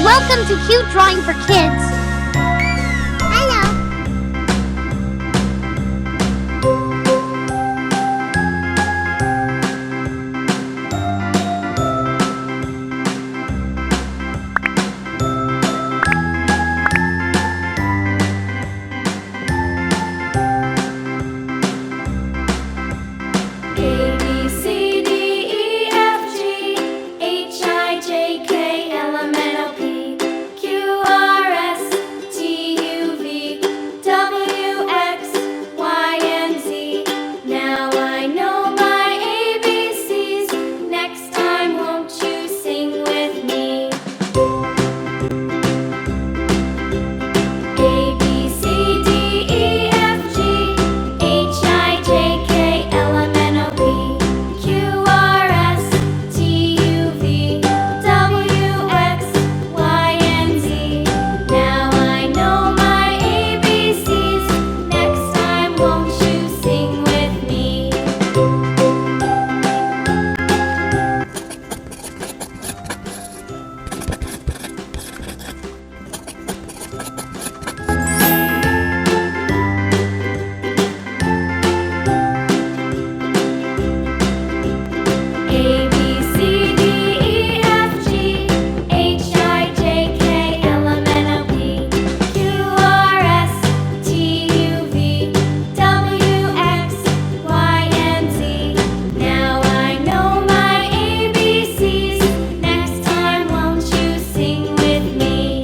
Welcome to Cute Drawing for Kids. Hello. A, B, C, D, E, F, G, H, I, J, K, L, M, N, O, P, Q, R, S, T, U, V, W, X, Y, and Z. Now I know my ABCs. Next time, won't you sing with me? A, B, C, D, E, F, G, H, I, J, K, L, M, N, O, P, Q, R, S, T, U, V, W, X, Y, and Z. Now I know my ABCs. Next time, won't you sing with me? A, B, C, D, E, F, G, H, I, J, K, L, M, N, O, P, Q, R, S, T, U, V, W, X, Y, and Z. Now I know my ABCs. Next time, won't you sing with me?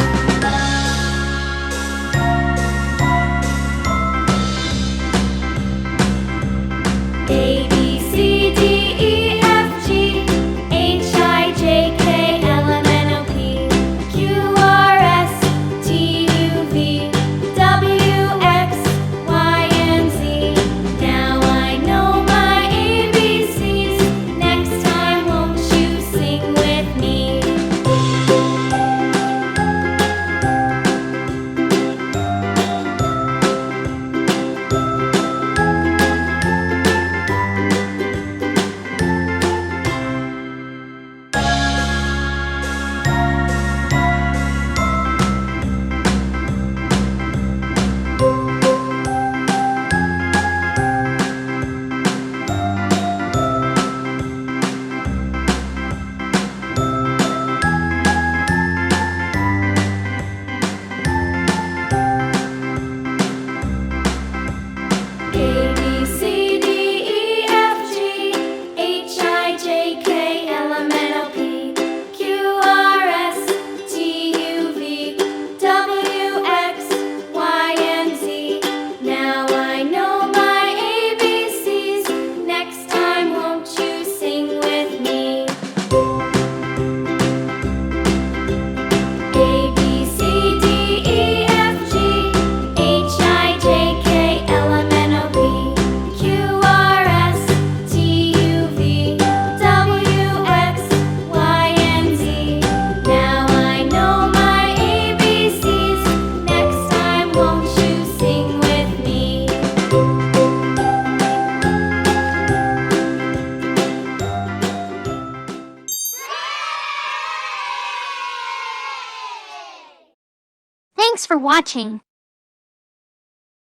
A, B, C, D, E, F, G, H, I, J, K, L, M, N, O, P, Q, R, S, T, U, V, W, X, Y, and Z. Now I know my ABCs. Next time, won't you sing with me? A, B, C, D, E, F, G, H, I, J, K, L, M, N, O, P, Q, R, S, T, U, V, W, X, Y, and Z. Now I know my ABCs. Next time, won't you sing with me? A, B, C, D, E, F, G, H, I, J, K, L, M, N, O, P, Q, R, S, T, U, V, W, X, Y, and Z. Now I know my ABCs. Next time, won't you sing with me? Thanks for watching.